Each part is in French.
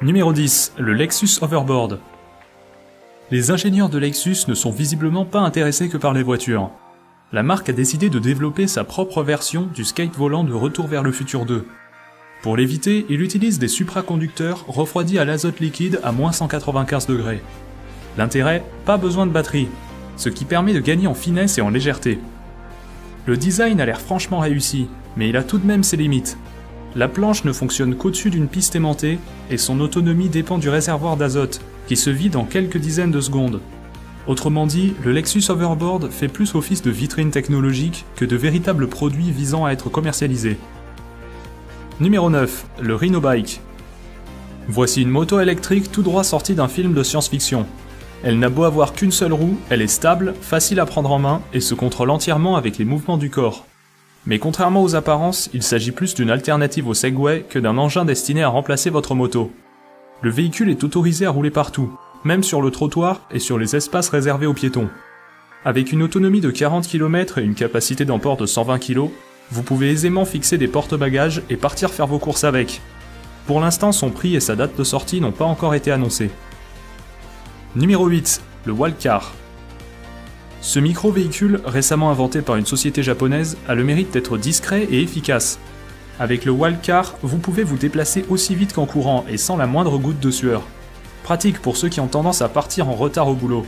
Numéro 10, le Lexus Hoverboard. Les ingénieurs de Lexus ne sont visiblement pas intéressés que par les voitures. La marque a décidé de développer sa propre version du skate volant de Retour vers le futur 2. Pour l'éviter, il utilise des supraconducteurs refroidis à l'azote liquide à moins 195 degrés. L'intérêt, pas besoin de batterie, ce qui permet de gagner en finesse et en légèreté. Le design a l'air franchement réussi, mais il a tout de même ses limites. La planche ne fonctionne qu'au-dessus d'une piste aimantée, et son autonomie dépend du réservoir d'azote, qui se vide en quelques dizaines de secondes. Autrement dit, le Lexus Hoverboard fait plus office de vitrine technologique que de véritable produit visant à être commercialisé. Numéro 9, le Rhino Bike. Voici une moto électrique tout droit sortie d'un film de science-fiction. Elle n'a beau avoir qu'une seule roue, elle est stable, facile à prendre en main et se contrôle entièrement avec les mouvements du corps. Mais contrairement aux apparences, il s'agit plus d'une alternative au Segway que d'un engin destiné à remplacer votre moto. Le véhicule est autorisé à rouler partout, même sur le trottoir et sur les espaces réservés aux piétons. Avec une autonomie de 40 km et une capacité d'emport de 120 kg, vous pouvez aisément fixer des porte-bagages et partir faire vos courses avec. Pour l'instant, son prix et sa date de sortie n'ont pas encore été annoncés. Numéro 8, le Wildcar. Ce micro-véhicule, récemment inventé par une société japonaise, a le mérite d'être discret et efficace. Avec le Wildcar, vous pouvez vous déplacer aussi vite qu'en courant et sans la moindre goutte de sueur. Pratique pour ceux qui ont tendance à partir en retard au boulot.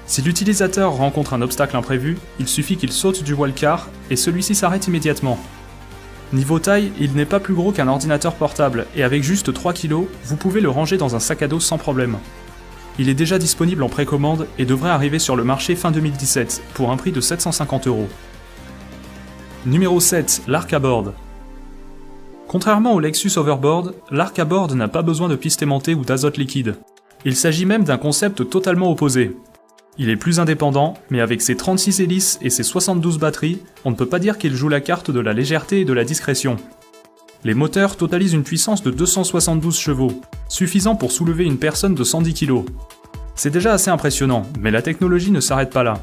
Si l'utilisateur rencontre un obstacle imprévu, il suffit qu'il saute du Wildcar et celui-ci s'arrête immédiatement. Niveau taille, il n'est pas plus gros qu'un ordinateur portable et avec juste 3 kg, vous pouvez le ranger dans un sac à dos sans problème. Il est déjà disponible en précommande et devrait arriver sur le marché fin 2017 pour un prix de 750 €. Numéro 7, l'arc à board. Contrairement au Lexus Hoverboard, l'arc à board n'a pas besoin de piste aimantée ou d'azote liquide. Il s'agit même d'un concept totalement opposé. Il est plus indépendant, mais avec ses 36 hélices et ses 72 batteries, on ne peut pas dire qu'il joue la carte de la légèreté et de la discrétion. Les moteurs totalisent une puissance de 272 chevaux, suffisant pour soulever une personne de 110 kg. C'est déjà assez impressionnant, mais la technologie ne s'arrête pas là.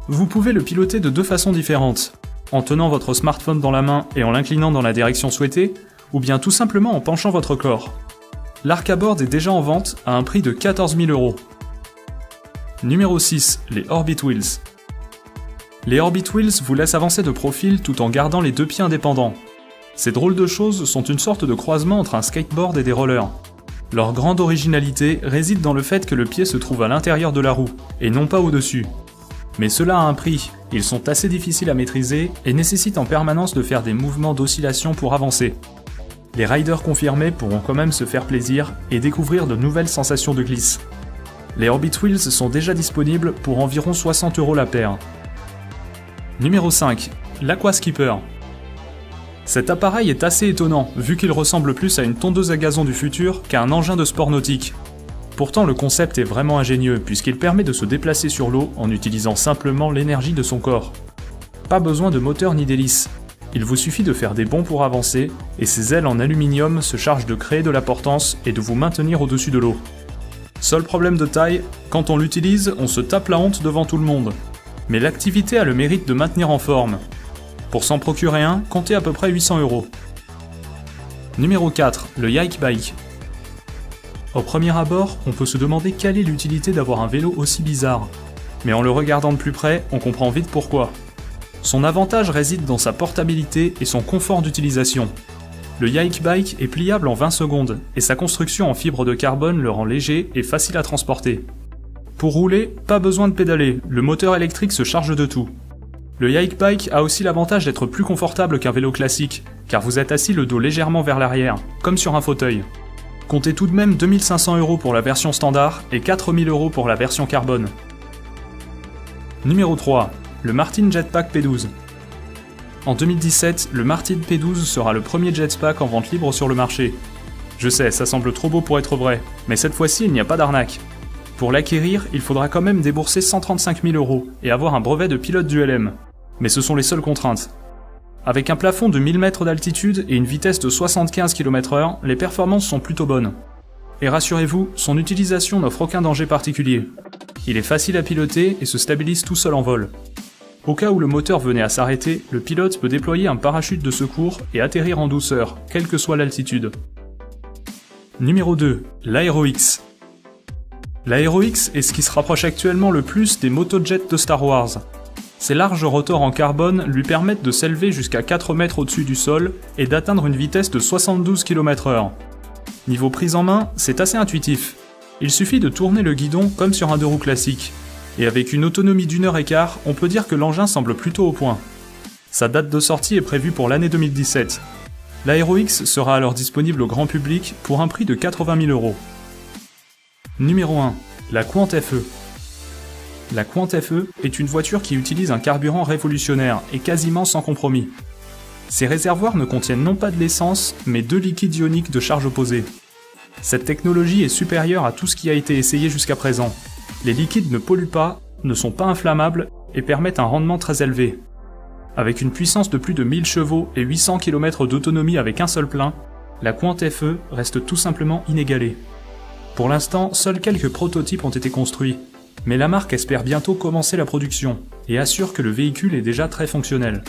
Vous pouvez le piloter de deux façons différentes, en tenant votre smartphone dans la main et en l'inclinant dans la direction souhaitée, ou bien tout simplement en penchant votre corps. L'arc à board est déjà en vente à un prix de 14 000 €. Numéro 6, les Orbit Wheels. Les Orbit Wheels vous laissent avancer de profil tout en gardant les deux pieds indépendants. Ces drôles de choses sont une sorte de croisement entre un skateboard et des rollers. Leur grande originalité réside dans le fait que le pied se trouve à l'intérieur de la roue, et non pas au-dessus. Mais cela a un prix, ils sont assez difficiles à maîtriser et nécessitent en permanence de faire des mouvements d'oscillation pour avancer. Les riders confirmés pourront quand même se faire plaisir et découvrir de nouvelles sensations de glisse. Les Orbit Wheels sont déjà disponibles pour environ 60 € la paire. Numéro 5, l'Aquaskipper. Cet appareil est assez étonnant, vu qu'il ressemble plus à une tondeuse à gazon du futur qu'à un engin de sport nautique. Pourtant le concept est vraiment ingénieux, puisqu'il permet de se déplacer sur l'eau en utilisant simplement l'énergie de son corps. Pas besoin de moteur ni d'hélice. Il vous suffit de faire des bonds pour avancer, et ses ailes en aluminium se chargent de créer de la portance et de vous maintenir au-dessus de l'eau. Seul problème de taille, quand on l'utilise, on se tape la honte devant tout le monde. Mais l'activité a le mérite de maintenir en forme. Pour s'en procurer un, comptez à peu près 800 €. Numéro 4, le Yike Bike. Au premier abord, on peut se demander quelle est l'utilité d'avoir un vélo aussi bizarre. Mais en le regardant de plus près, on comprend vite pourquoi. Son avantage réside dans sa portabilité et son confort d'utilisation. Le Yike Bike est pliable en 20 secondes, et sa construction en fibre de carbone le rend léger et facile à transporter. Pour rouler, pas besoin de pédaler, le moteur électrique se charge de tout. Le Yike Bike a aussi l'avantage d'être plus confortable qu'un vélo classique, car vous êtes assis le dos légèrement vers l'arrière, comme sur un fauteuil. Comptez tout de même 2500 € pour la version standard et 4000 € pour la version carbone. Numéro 3, le Martin Jetpack P12. En 2017, le Martin P12 sera le premier jetpack en vente libre sur le marché. Je sais, ça semble trop beau pour être vrai, mais cette fois-ci il n'y a pas d'arnaque. Pour l'acquérir, il faudra quand même débourser 135 000 € et avoir un brevet de pilote d'ULM. Mais ce sont les seules contraintes. Avec un plafond de 1000 mètres d'altitude et une vitesse de 75 km/h, les performances sont plutôt bonnes. Et rassurez-vous, son utilisation n'offre aucun danger particulier. Il est facile à piloter et se stabilise tout seul en vol. Au cas où le moteur venait à s'arrêter, le pilote peut déployer un parachute de secours et atterrir en douceur, quelle que soit l'altitude. Numéro 2. l'Aero-X. L'Aero-X est ce qui se rapproche actuellement le plus des motojets de Star Wars. Ses larges rotors en carbone lui permettent de s'élever jusqu'à 4 mètres au-dessus du sol et d'atteindre une vitesse de 72 km/h. Niveau prise en main, c'est assez intuitif. Il suffit de tourner le guidon comme sur un 2 roues classique. Et avec une autonomie d'1 heure et quart, on peut dire que l'engin semble plutôt au point. Sa date de sortie est prévue pour l'année 2017. L'Aero-X sera alors disponible au grand public pour un prix de 80 000 €. Numéro 1. La Quant FE. La Quant FE est une voiture qui utilise un carburant révolutionnaire et quasiment sans compromis. Ses réservoirs ne contiennent non pas de l'essence, mais 2 liquides ioniques de charge opposée. Cette technologie est supérieure à tout ce qui a été essayé jusqu'à présent. Les liquides ne polluent pas, ne sont pas inflammables et permettent un rendement très élevé. Avec une puissance de plus de 1000 chevaux et 800 km d'autonomie avec un seul plein, la Quant FE reste tout simplement inégalée. Pour l'instant, seuls quelques prototypes ont été construits, mais la marque espère bientôt commencer la production et assure que le véhicule est déjà très fonctionnel.